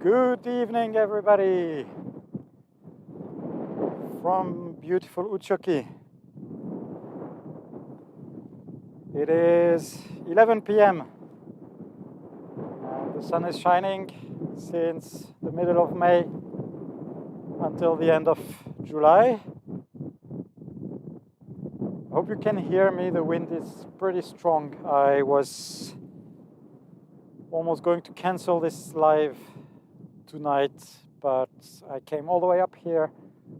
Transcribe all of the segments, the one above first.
Good evening, everybody, from beautiful Utsjoki. It is 11 p.m. The sun is shining since the middle of May until the end of July. I hope you can hear me. The wind is pretty strong. I was almost going to cancel this live tonight, but I came all the way up here,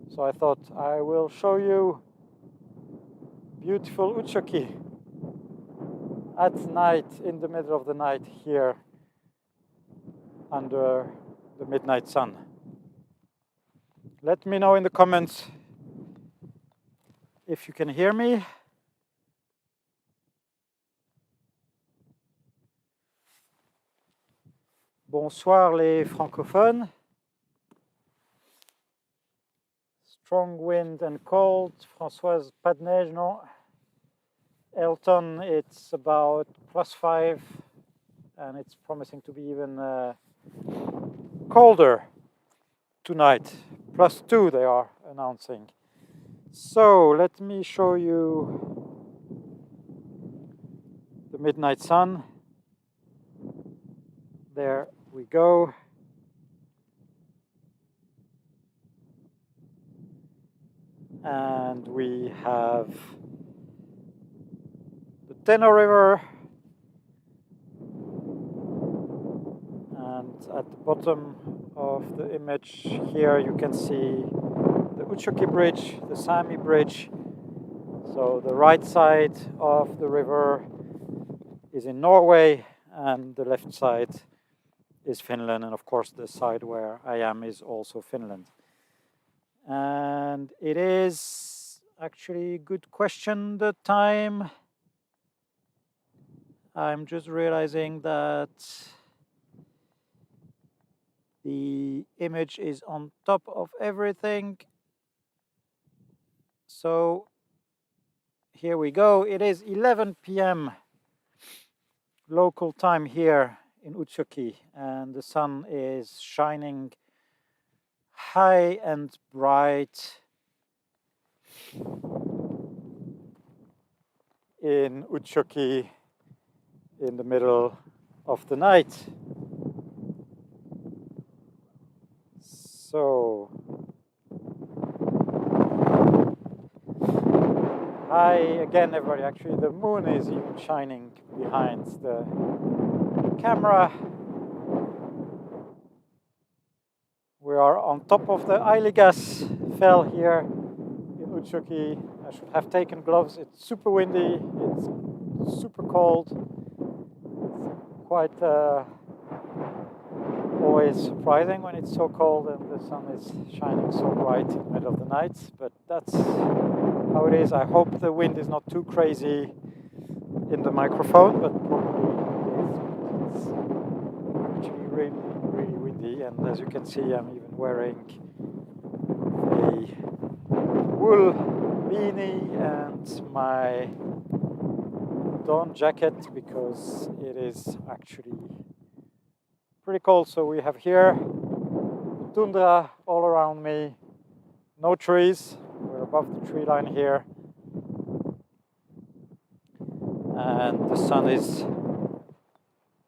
so I thought I will show you beautiful Utsjoki at night, in the middle of the night, here under the midnight sun. Let me know in the comments if you can hear me. Bonsoir les francophones. Strong wind and cold. Françoise, pas de neige, non? Elton, it's about +5, and it's promising to be even colder tonight. +2 they are announcing. So let me show you the midnight sun. There we go. And we have the Teno River, and at the bottom of the image here you can see the Utsjoki Bridge, the Sami Bridge. So the right side of the river is in Norway and the left side is Finland, and of course the side where I am is also Finland. And it is actually a good question, the time. I'm just realizing that the image is on top of everything. So here we go. It is 11 p.m. local time here in Utsjoki, and the sun is shining high and bright in Utsjoki in the middle of the night. So, hi again, everybody. Actually, the moon is even shining behind the camera. We are on top of the Eiligas fell here in Utsjoki. I should have taken gloves. It's super windy. It's super cold. It's quite always surprising when it's so cold and the sun is shining so bright in the middle of the night. But that's how it is. I hope the wind is not too crazy in the microphone, but probably it is. It's actually really windy, and as you can see, I'm even wearing a wool beanie and my dawn jacket because it is actually pretty cold. So we have here tundra all around me, no trees. We're above the tree line here, and the sun is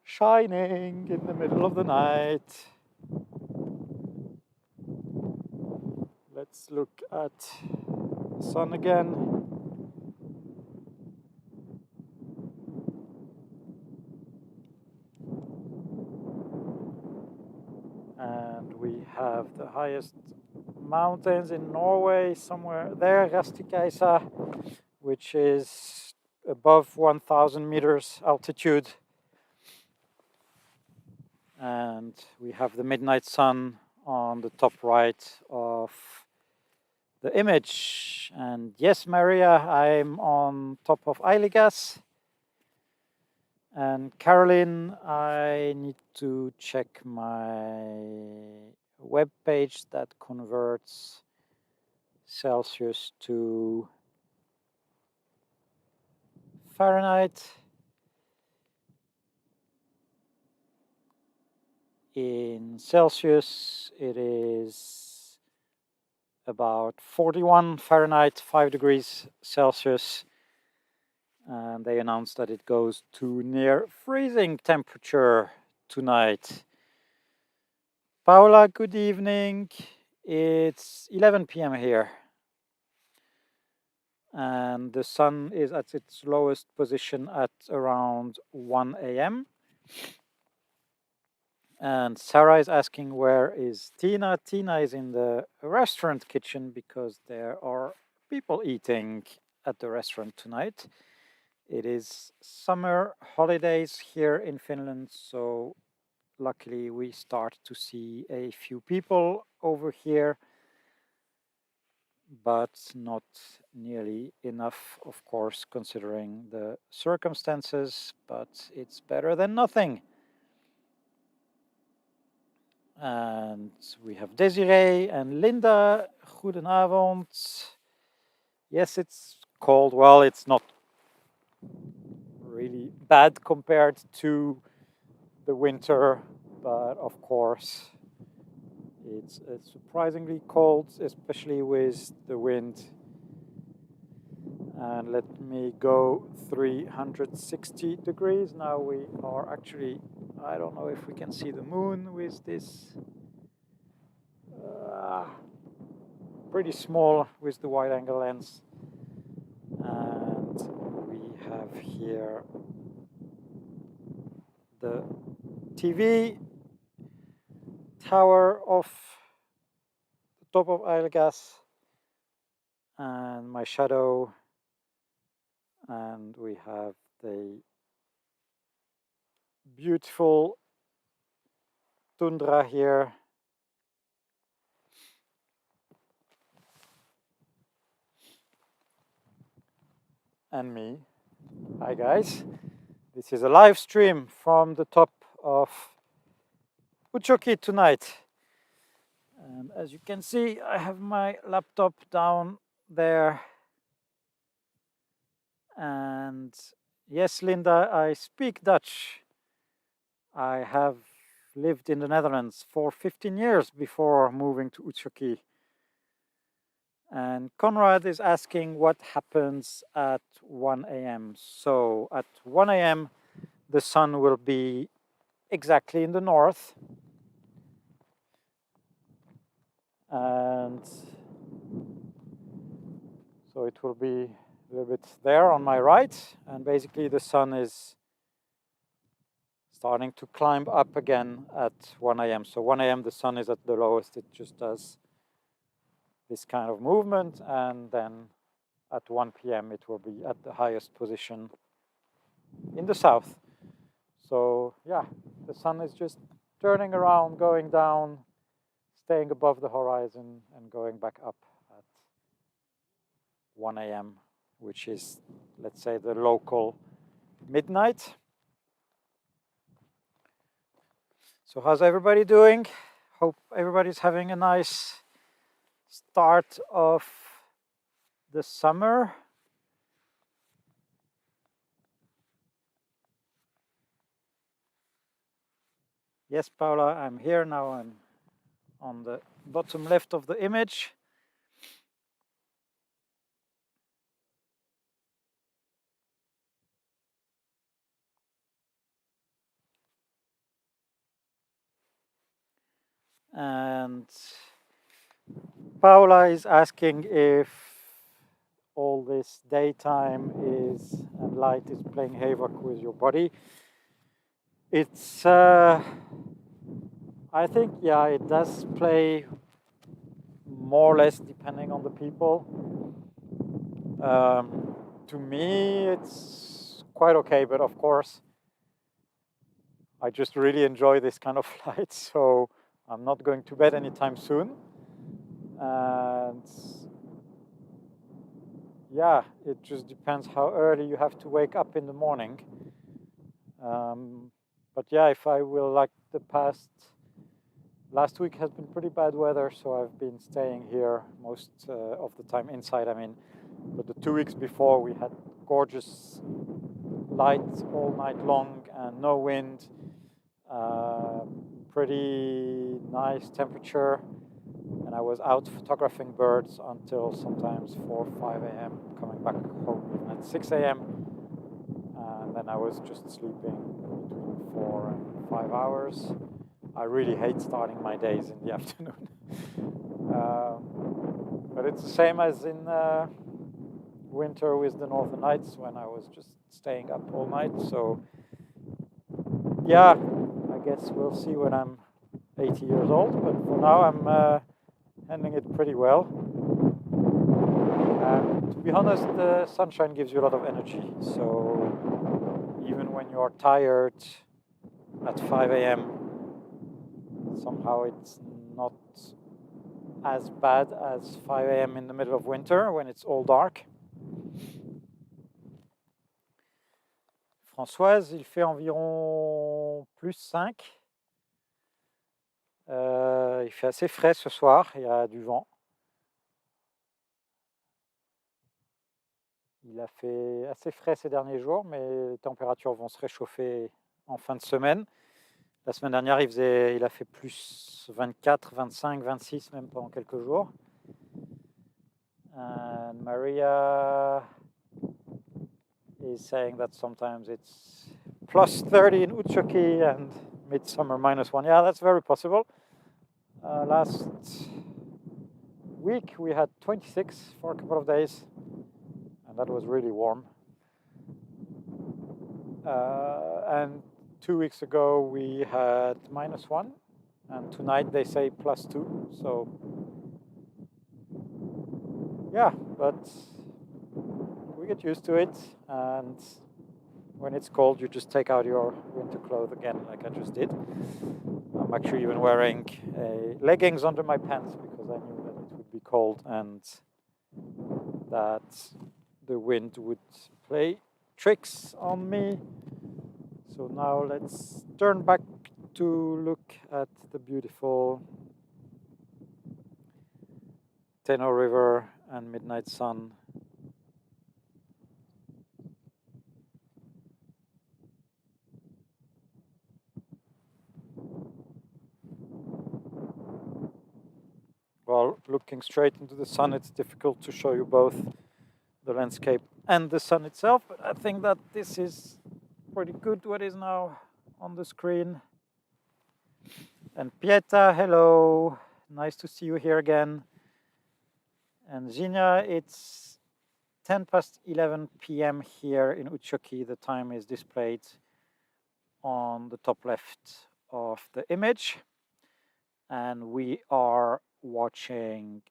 shining in the middle of the night. Let's look at the sun again. And we have the highest mountains in Norway, somewhere there, Rastikaisa, which is above 1,000 meters altitude. And we have the midnight sun on the top right of the image. And yes, Maria, I'm on top of Eiligas. And Caroline, I need to check my web page that converts Celsius to Fahrenheit. In Celsius, it is about 41 Fahrenheit, 5 degrees Celsius. And they announced that it goes to near freezing temperature tonight. Paula, good evening. It's 11 p.m. here. And the sun is at its lowest position at around 1 a.m. And Sarah is asking, where is Tina? Tina is in the restaurant kitchen because there are people eating at the restaurant tonight. It is summer holidays here in Finland, so luckily we start to see a few people over here, but not nearly enough, of course, considering the circumstances, but it's better than nothing. And we have Desiree and Linda. Goedenavond. Yes, it's cold. Well, it's not really bad compared to the winter, but of course it's surprisingly cold, especially with the wind. And let me go 360 degrees. Now we are actually, I don't know if we can see the moon with this. Pretty small with the wide angle lens. And we have here the TV tower of the top of Eilgas and my shadow, and we have the beautiful tundra here, and me. Hi guys, this is a live stream from the top of Utsjoki tonight. And as you can see, I have my laptop down there. And yes, Linda, I speak Dutch. I have lived in the Netherlands for 15 years before moving to Utsjoki. And Conrad is asking what happens at 1 a.m. So at 1 a.m. the sun will be exactly in the north. And so it will be a little bit there on my right. And basically the sun is starting to climb up again at 1 a.m. So 1 a.m. the sun is at the lowest. It just does this kind of movement, and then at 1 p.m. it will be at the highest position in the south. So yeah, the sun is just turning around, going down, staying above the horizon, and going back up at 1 a.m., which is, let's say, the local midnight. So how's everybody doing? Hope everybody's having a nice start of the summer. Yes, Paula, I'm here now. I'm on the bottom left of the image. And Paula is asking if all this daytime is and light is playing havoc with your body. It's, I think, yeah, it does play more or less depending on the people. To me, it's quite okay, but of course, I just really enjoy this kind of light, so I'm not going to bed anytime soon. And yeah, it just depends how early you have to wake up in the morning. But yeah, if I will, like last week has been pretty bad weather, so I've been staying here most of the time inside, I mean. But the 2 weeks before, we had gorgeous light all night long and no wind. pretty nice temperature, and I was out photographing birds until sometimes 4 or 5 a.m., coming back home even at 6 a.m. And then I was just sleeping between 4 and 5 hours. I really hate starting my days in the afternoon. But it's the same as in winter with the Northern Lights, when I was just staying up all night. So yeah, I guess we'll see when I'm 80 years old, but for now I'm handling it pretty well. And to be honest, the sunshine gives you a lot of energy. So even when you're tired at 5 a.m., somehow it's not as bad as 5 a.m. in the middle of winter when it's all dark. Françoise, il fait environ +5. Il fait assez frais ce soir, il y a du vent. Il a fait assez frais ces derniers jours, mais les températures vont se réchauffer en fin de semaine. La semaine dernière, il a fait +24, 25, 26 même pendant quelques jours. And Maria is saying that sometimes it's +30 in Utsjoki and midsummer -1. Yeah, that's very possible. Last week we had 26 for a couple of days, and that was really warm. And 2 weeks ago we had -1, and tonight they say +2. So yeah, but we get used to it, and when it's cold you just take out your winter clothes again, like I just did. I'm actually even wearing leggings under my pants because I knew that it would be cold and that the wind would play tricks on me. So now let's turn back to look at the beautiful Teno River and midnight sun. Well, looking straight into the sun, it's difficult to show you both the landscape and the sun itself, but I think that this is pretty good what is now on the screen. And Pieta, hello, nice to see you here again. And Zinia, it's 11 p.m. here in Utsjoki. The time is displayed on the top left of the image, and we are watching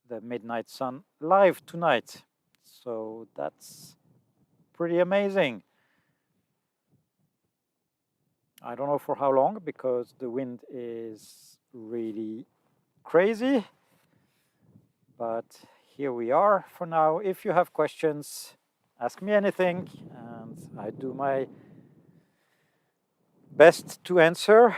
the midnight sun live tonight. So that's pretty amazing. I don't know for how long, because the wind is really crazy, but here we are for now. If you have questions, ask me anything, and I do my best to answer.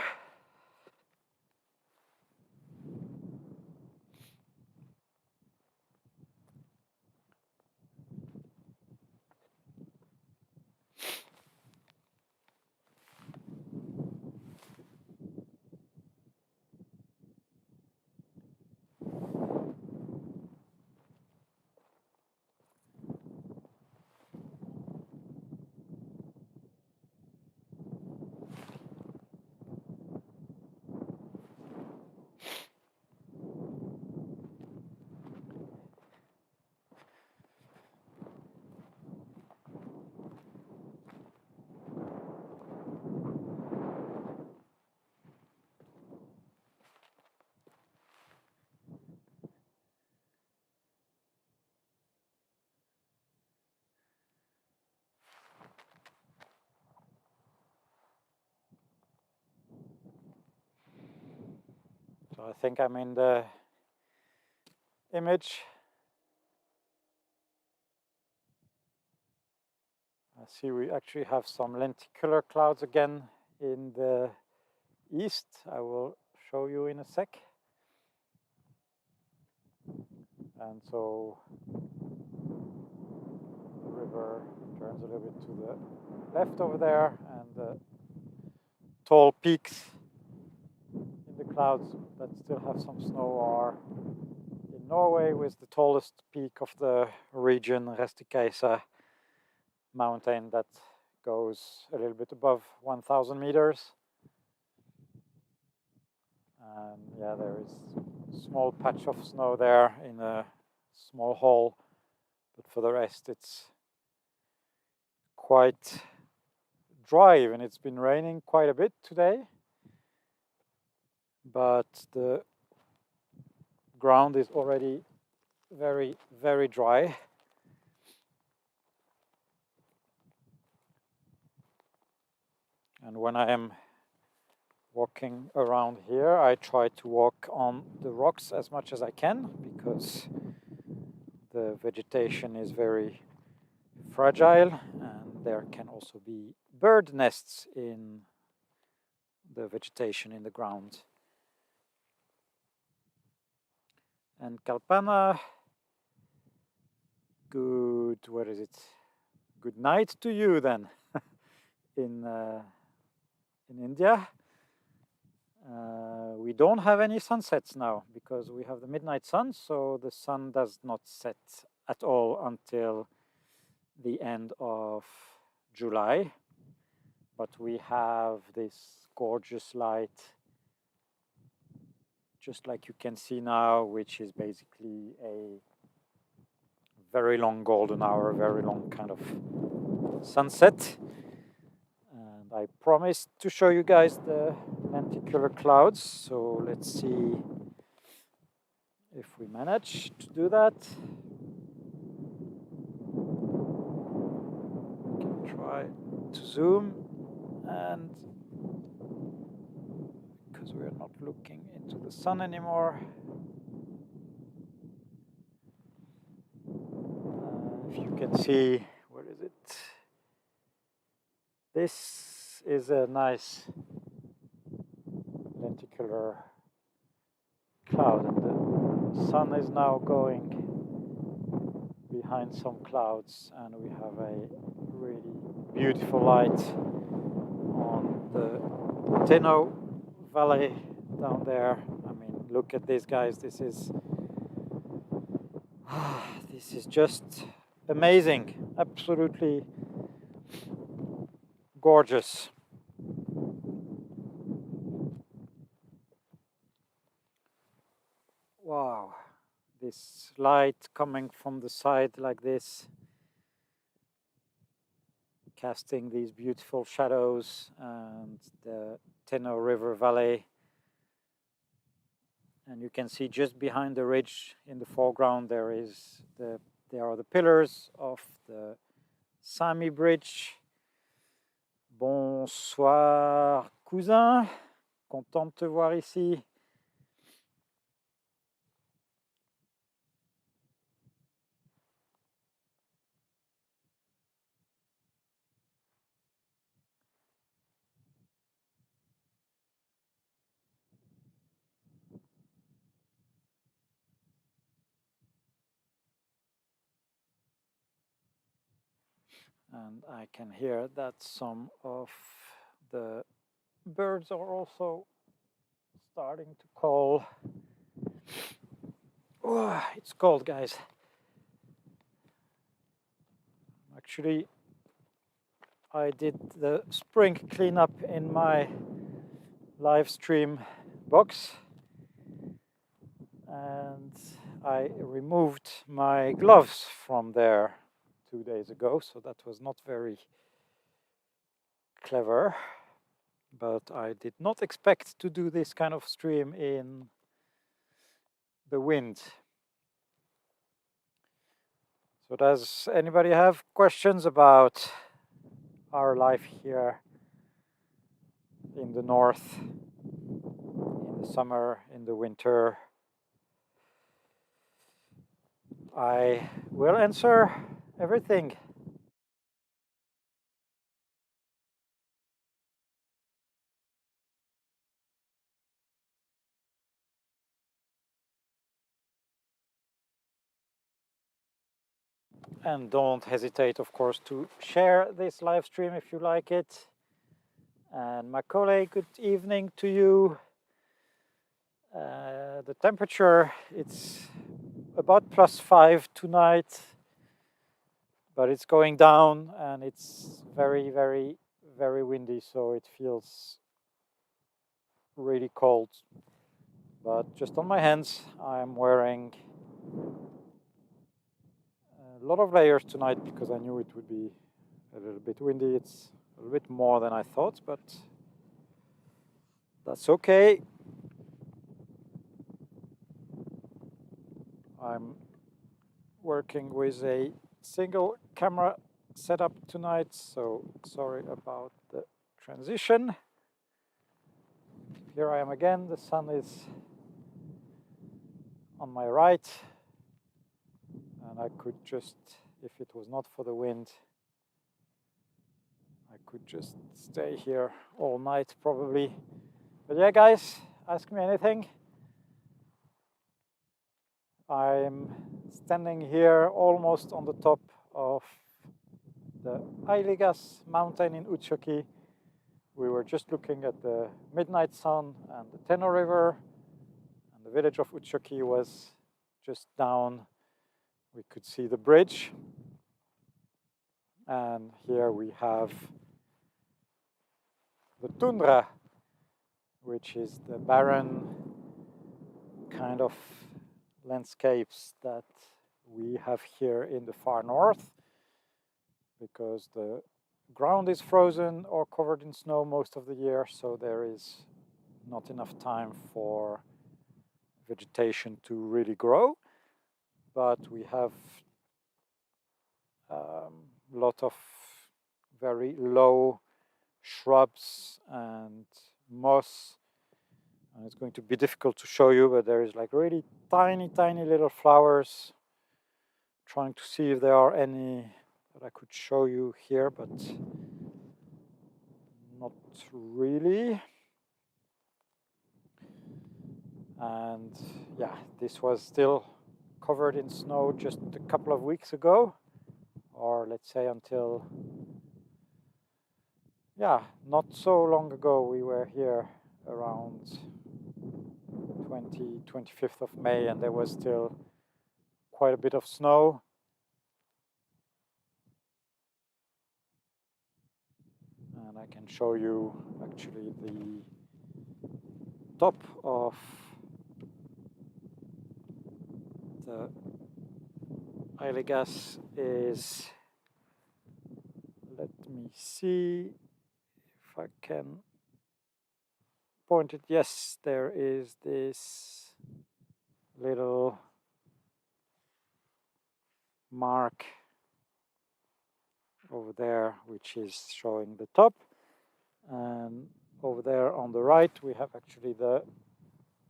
So I think I'm in the image. I see we actually have some lenticular clouds again in the east. I will show you in a sec. And so the river turns a little bit to the left over there, and the tall peaks clouds that still have some snow are in Norway, with the tallest peak of the region, Restikeisa mountain, that goes a little bit above 1,000 meters. And yeah, there is a small patch of snow there in a small hole, but for the rest it's quite dry. Even it's been raining quite a bit today, but the ground is already very, very dry. And when I am walking around here, I try to walk on the rocks as much as I can, because the vegetation is very fragile and there can also be bird nests in the vegetation in the ground. And Kalpana, what is it? Good night to you then in India. We don't have any sunsets now because we have the midnight sun, so the sun does not set at all until the end of July. But we have this gorgeous light, just like you can see now, which is basically a very long golden hour, very long kind of sunset. And I promised to show you guys the lenticular clouds, so let's see if we manage to do that. We can try to zoom, and because we are not looking into the sun anymore, if you can see, where is it? This is a nice lenticular cloud, and the sun is now going behind some clouds, and we have a really beautiful light on the Teno Valley down there. I mean, look at this, guys. This is just amazing, absolutely gorgeous. Wow, this light coming from the side like this, casting these beautiful shadows, and the Teno River Valley. And you can see just behind the ridge in the foreground there are the pillars of the Sami Bridge. Bonsoir cousin, content de te voir ici. And I can hear that some of the birds are also starting to call. Oh, it's cold, guys. Actually, I did the spring cleanup in my live stream box, and I removed my gloves from there 2 days ago, so that was not very clever, but I did not expect to do this kind of stream in the wind. So does anybody have questions about our life here in the north, in the summer, in the winter? I will answer everything. And don't hesitate, of course, to share this live stream if you like it. And Macaulay, good evening to you. The temperature, it's about +5 tonight, but it's going down and it's very, very, very windy, so it feels really cold. But just on my hands, I'm wearing a lot of layers tonight because I knew it would be a little bit windy. It's a little bit more than I thought, but that's okay. I'm working with a single camera setup tonight, so sorry about the transition. Here I am again. The sun is on my right, and I could just, if it was not for the wind, I could just stay here all night probably. But yeah, guys, ask me anything. I'm standing here almost on the top of the Ailigas mountain in Utsjoki. We were just looking at the midnight sun and the Teno River, and the village of Utsjoki was just down. We could see the bridge, and here we have the tundra, which is the barren kind of landscapes that we have here in the far north, because the ground is frozen or covered in snow most of the year, so there is not enough time for vegetation to really grow. But we have a lot of very low shrubs and moss, and it's going to be difficult to show you, but there is like really tiny little flowers. Trying to see if there are any that I could show you here, but not really. And yeah, this was still covered in snow just a couple of weeks ago, or let's say until, yeah, not so long ago. We were here around 25th of May, and there was still quite a bit of snow. And I can show you actually the top of the Ailigas is, let me see if I can point it. Yes, there is this little mark over there, which is showing the top. And over there on the right, we have actually the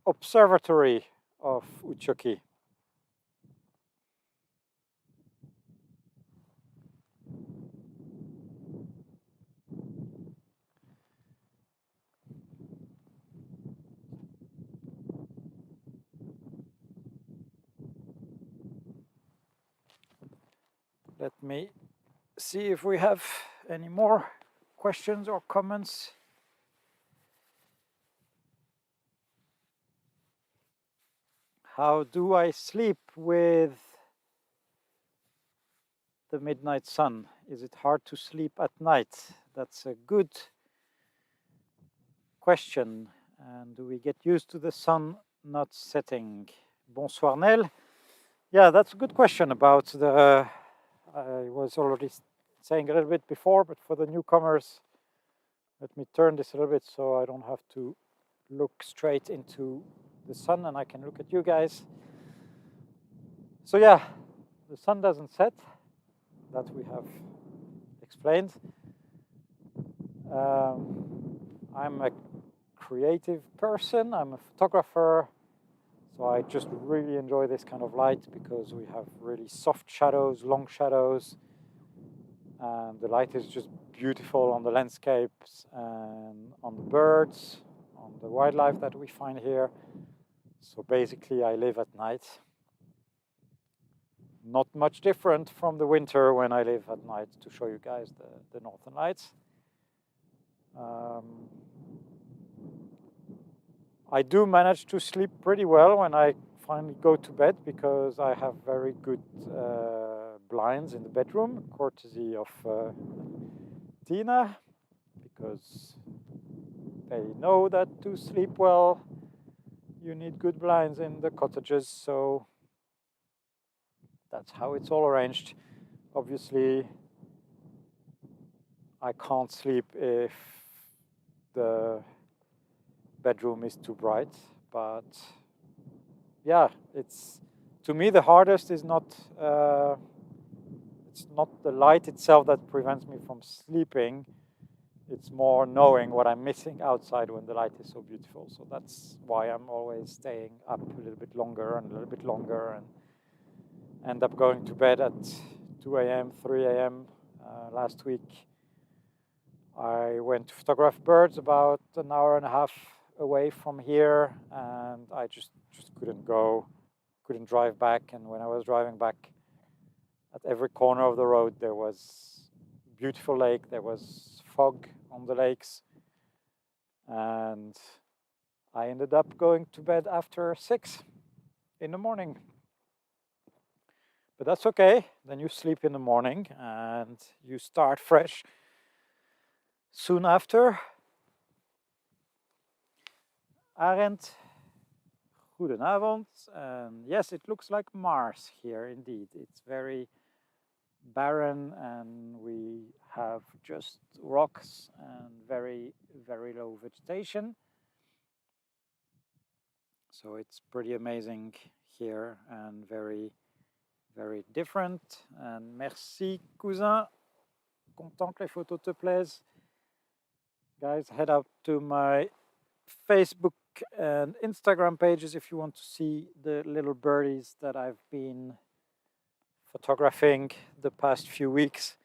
observatory of Utsjoki. Let me see if we have any more questions or comments. How do I sleep with the midnight sun? Is it hard to sleep at night? That's a good question. And do we get used to the sun not setting? Bonsoir Nel. Yeah, that's a good question about the, I was already saying a little bit before, but for the newcomers, let me turn this a little bit so I don't have to look straight into the sun and I can look at you guys. So yeah, the sun doesn't set, that we have explained. I'm a creative person, I'm a photographer, so I just really enjoy this kind of light because we have really soft shadows, long shadows, and the light is just beautiful on the landscapes and on the birds, on the wildlife that we find here. So basically I live at night. Not much different from the winter when I live at night, to show you guys the northern lights. I do manage to sleep pretty well when I finally go to bed because I have very good blinds in the bedroom, courtesy of Tina, because they know that to sleep well you need good blinds in the cottages, so that's how it's all arranged. Obviously, I can't sleep if the bedroom is too bright, but yeah, it's, to me, the hardest is not it's not the light itself that prevents me from sleeping. It's more knowing what I'm missing outside when the light is so beautiful. So that's why I'm always staying up a little bit longer and a little bit longer, and end up going to bed at 2 a.m., 3 a.m. Last week I went to photograph birds about an hour and a half away from here, and I just couldn't drive back. And when I was driving back, at every corner of the road there was beautiful lake, there was fog on the lakes, and I ended up going to bed after 6 in the morning. But that's okay, then you sleep in the morning and you start fresh soon after. Arendt, goedenavond. And yes, it looks like Mars here indeed. It's very barren and we have just rocks and very, very low vegetation. So it's pretty amazing here and very, very different. And merci, cousin. Content que les photos te plaisent. Guys, head out to my Facebook and Instagram pages if you want to see the little birdies that I've been photographing the past few weeks.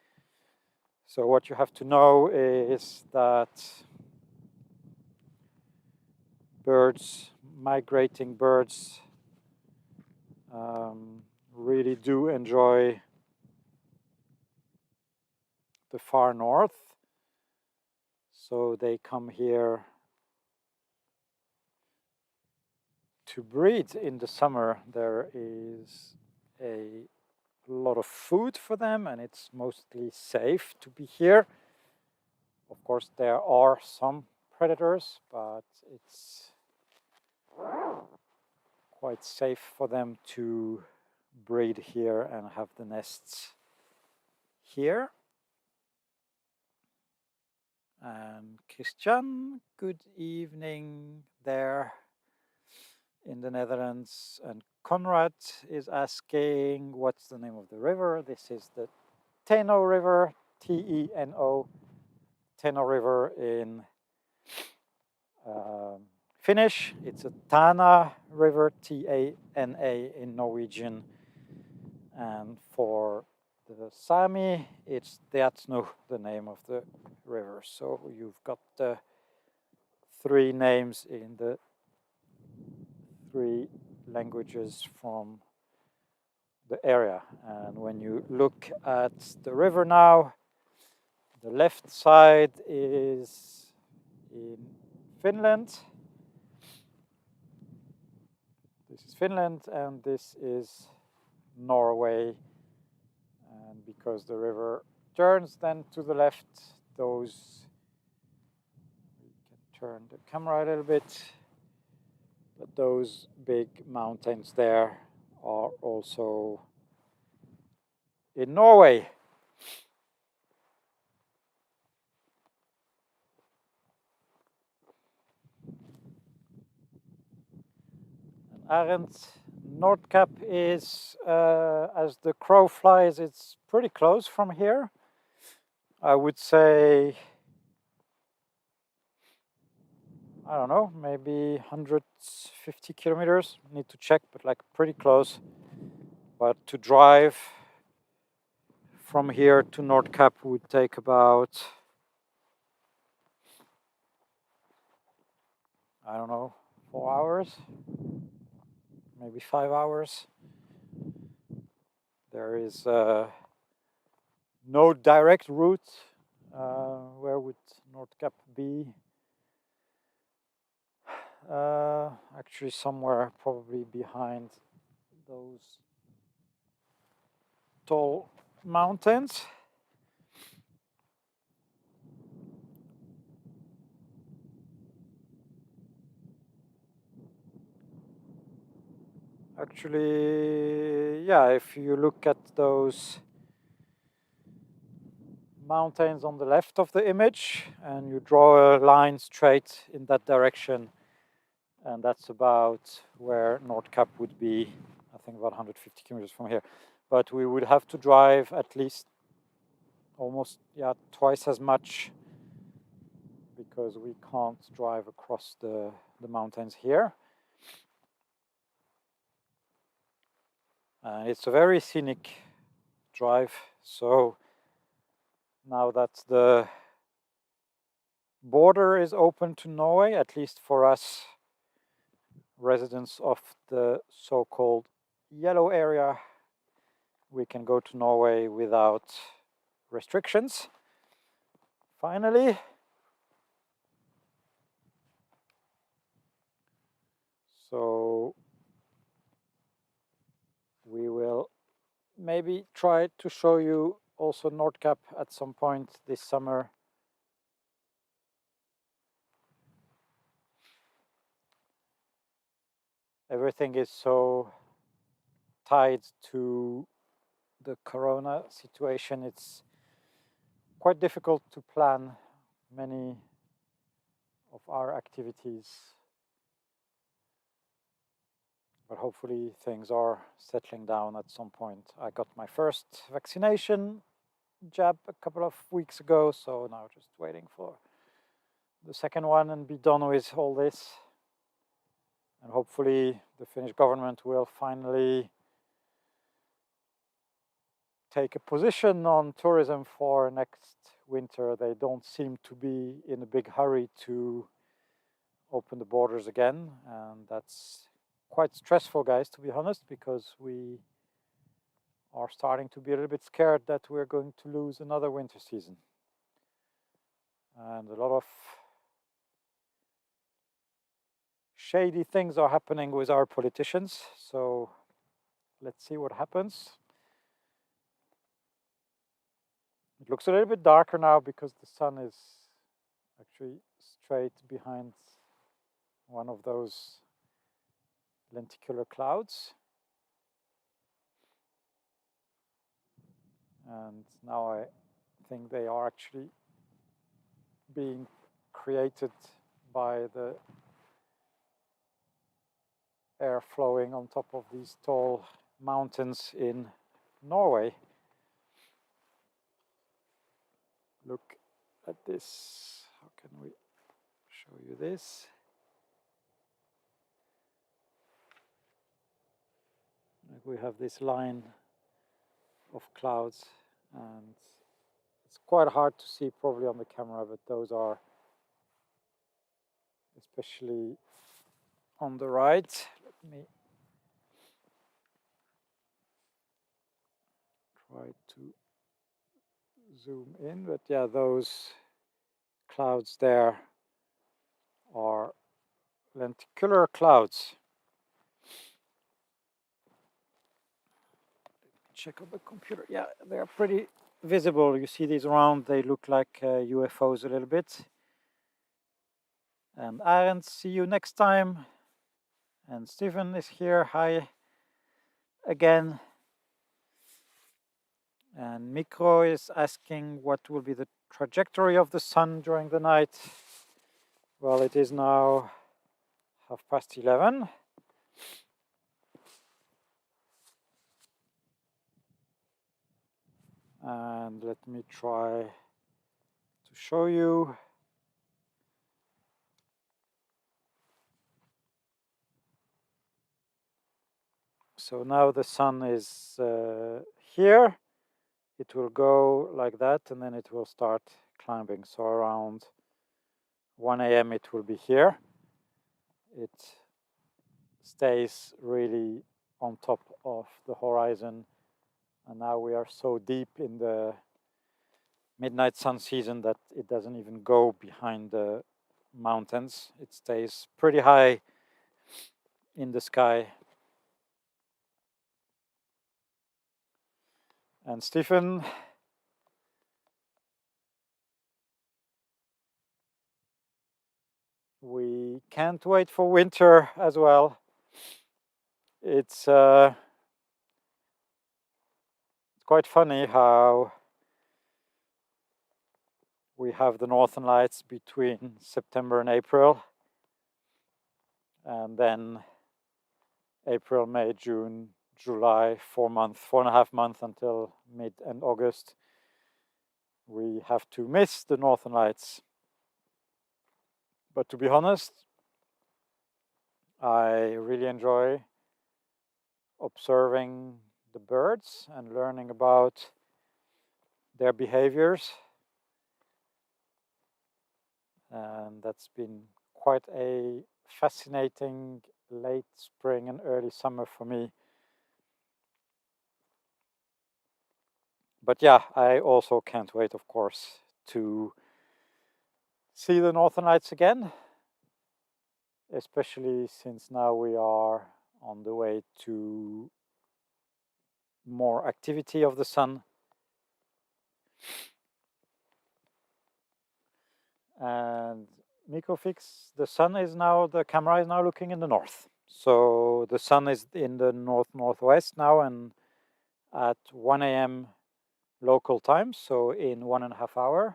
So what you have to know is that birds, migrating birds, really do enjoy the far north. So they come here to breed in the summer. There is a lot of food for them and it's mostly safe to be here. Of course, there are some predators, but it's quite safe for them to breed here and have the nests here. And Christian, good evening there in the Netherlands. And Conrad is asking, what's the name of the river? This is the Teno River, T-E-N-O, Teno River in Finnish. It's a Tana River, T-A-N-A in Norwegian. And for the Sami, it's Deatsnu, the name of the river. So you've got the three names in the three languages from the area. And when you look at the river now, the left side is in Finland. This is Finland and this is Norway. And because the river turns then to the left, those, we can turn the camera a little bit, but those big mountains there are also in Norway. And Arendt, Nordkap is, as the crow flies, it's pretty close from here. I would say, I don't know, maybe 150 kilometers. Need to check, but like pretty close. But to drive from here to Nordkap would take about, I don't know, 4 hours, maybe 5 hours. There is no direct route. Where would Nordkap be? Actually somewhere probably behind those tall mountains. Actually, yeah, if you look at those mountains on the left of the image and you draw a line straight in that direction, and that's about where Nordkapp would be, I think about 150 kilometers from here. But we would have to drive at least almost twice as much, because we can't drive across the mountains here. And it's a very scenic drive. So now that the border is open to Norway, at least for us residents of the so-called yellow area, we can go to Norway without restrictions. Finally. So we will maybe try to show you also Nordkapp at some point this summer. Everything is so tied to the corona situation. It's quite difficult to plan many of our activities, but hopefully things are settling down at some point. I got my first vaccination jab a couple of weeks ago, so now just waiting for the second one and be done with all this. And hopefully the Finnish government will finally take a position on tourism for next winter. They don't seem to be in a big hurry to open the borders again, and that's quite stressful, guys, to be honest, because we are starting to be a little bit scared that we're going to lose another winter season. And a lot of shady things are happening with our politicians, so let's see what happens. It looks a little bit darker now because the sun is actually straight behind one of those lenticular clouds. And now I think they are actually being created by the air flowing on top of these tall mountains in Norway. Look at this. How can we show you this? We have this line of clouds, and it's quite hard to see probably on the camera, but those are, especially on the right. Let me try to zoom in, but yeah, those clouds there are lenticular clouds. Check on the computer. Yeah, they're pretty visible. You see these around, they look like UFOs a little bit. And Arend, see you next time. And Stephen is here. Hi again. And Mikro is asking what will be the trajectory of the sun during the night. Well, it is now 11:30. And let me try to show you. So now the sun is here. It will go like that, and then it will start climbing. So around 1 a.m. it will be here. It stays really on top of the horizon, and now we are so deep in the midnight sun season that it doesn't even go behind the mountains. It stays pretty high in the sky. And Stephen, we can't wait for winter as well. It's quite funny how we have the northern lights between September and April, and then April, May, June, July, 4.5 months until mid and August, we have to miss the northern lights. But to be honest, I really enjoy observing the birds and learning about their behaviors. And that's been quite a fascinating late spring and early summer for me. But yeah, I also can't wait, of course, to see the northern lights again, especially since now we are on the way to more activity of the sun. And Mikrofix, the camera is now looking in the north. So the sun is in the northwest now, and at 1 a.m. local time, so in 1.5 hours,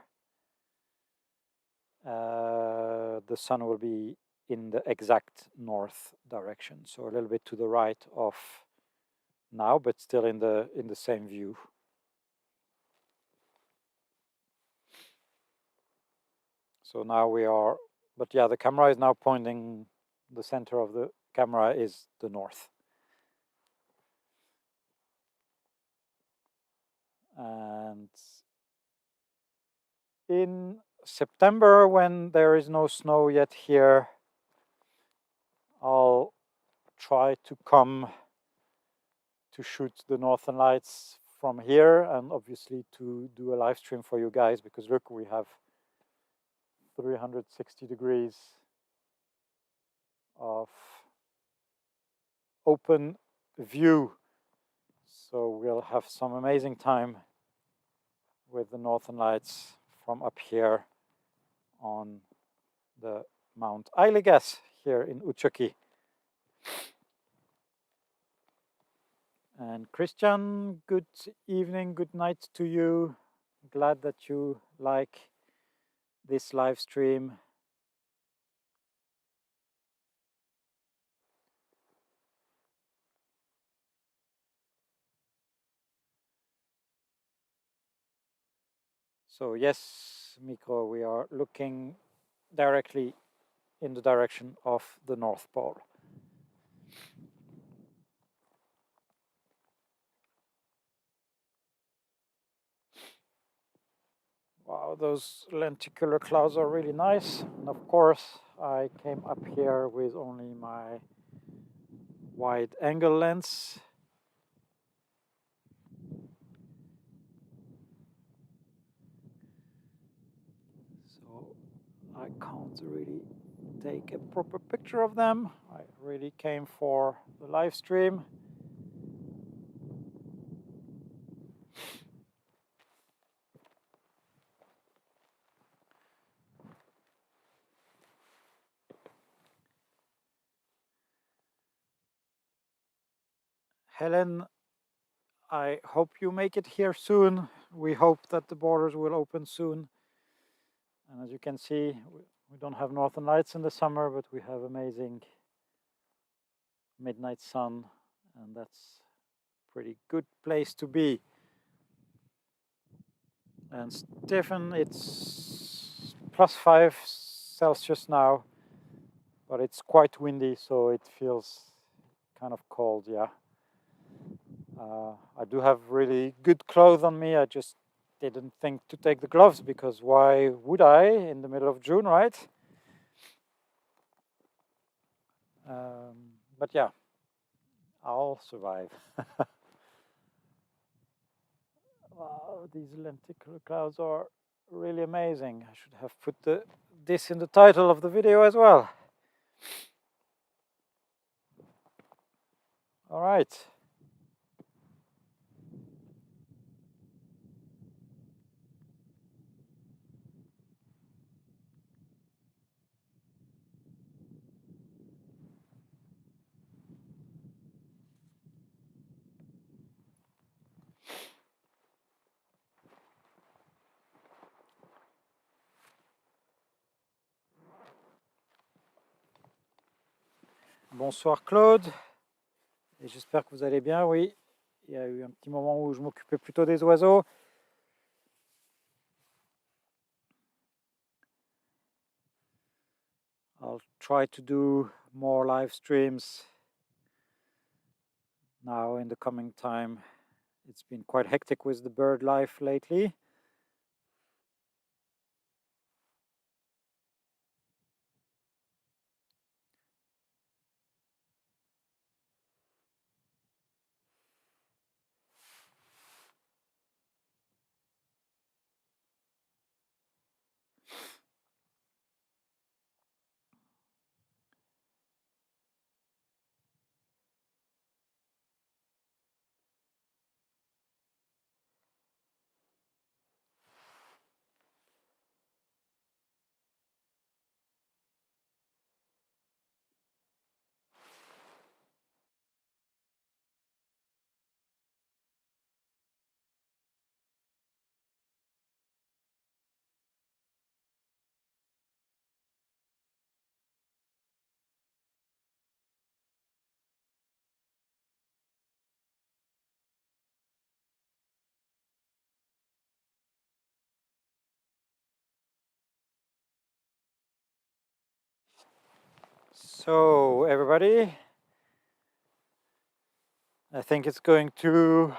the sun will be in the exact north direction. So a little bit to the right of now, but still in the same view. So now we are, but yeah, the camera is now pointing, the center of the camera is the north. And in September, when there is no snow yet here, I'll try to come to shoot the northern lights from here, and obviously to do a live stream for you guys, because look, we have 360 degrees of open view, so we'll have some amazing time with the northern lights from up here on the Mount Eiligas here in Utsjoki. And Christian, good evening, good night to you. Glad that you like this live stream. So yes, Mikko, we are looking directly in the direction of the North Pole. Wow, those lenticular clouds are really nice. And of course, I came up here with only my wide angle lens. So I can't really take a proper picture of them. I really came for the live stream. Helen, I hope you make it here soon. We hope that the borders will open soon. And as you can see, we don't have northern lights in the summer, but we have amazing midnight sun, and that's a pretty good place to be. And Stefan, it's +5 Celsius now, but it's quite windy, so it feels kind of cold, yeah. I do have really good clothes on me. I just didn't think to take the gloves, because why would I in the middle of June, right? But yeah, I'll survive. Wow, these lenticular clouds are really amazing. I should have put the this in the title of the video as well. All right. Bonsoir Claude, et j'espère que vous allez bien. Oui, il y a eu un petit moment où je m'occupais plutôt des oiseaux. I'll try to do more live streams now in the coming time. It's been quite hectic with the bird life lately. So everybody, I think it's going to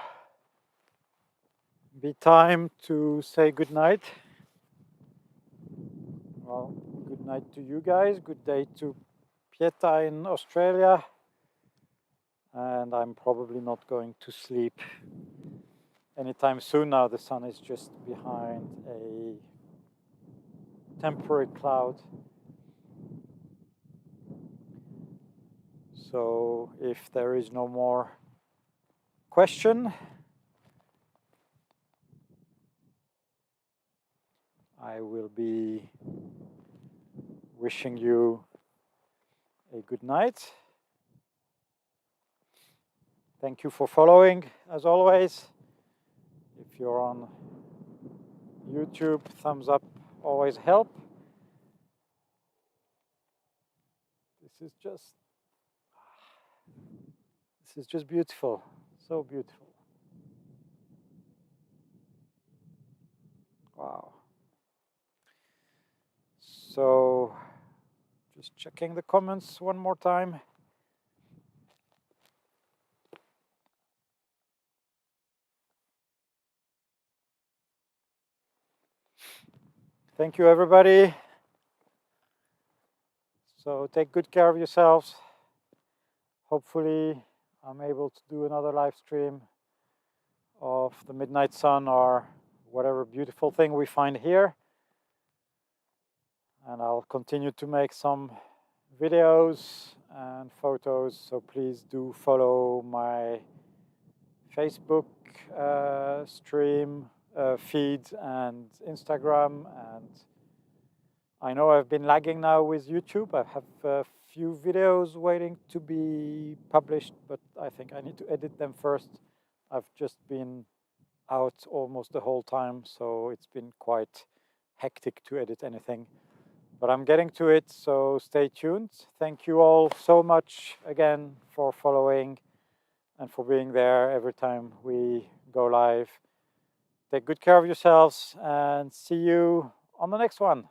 be time to say good night. Well, good night to you guys, good day to Pieta in Australia, and I'm probably not going to sleep anytime soon now. The sun is just behind a temporary cloud. So if there is no more question, I will be wishing you a good night. Thank you for following, as always. If you're on YouTube, thumbs up always help. This is just beautiful, so beautiful. Wow. So, just checking the comments one more time. Thank you, everybody. So take good care of yourselves. Hopefully, I'm able to do another live stream of the midnight sun or whatever beautiful thing we find here. And I'll continue to make some videos and photos, so please do follow my Facebook stream feed and Instagram. And I know I've been lagging now with YouTube. I have a few videos waiting to be published, but I think I need to edit them first. I've just been out almost the whole time, so it's been quite hectic to edit anything. But I'm getting to it, so stay tuned. Thank you all so much again for following and for being there every time we go live. Take good care of yourselves and see you on the next one.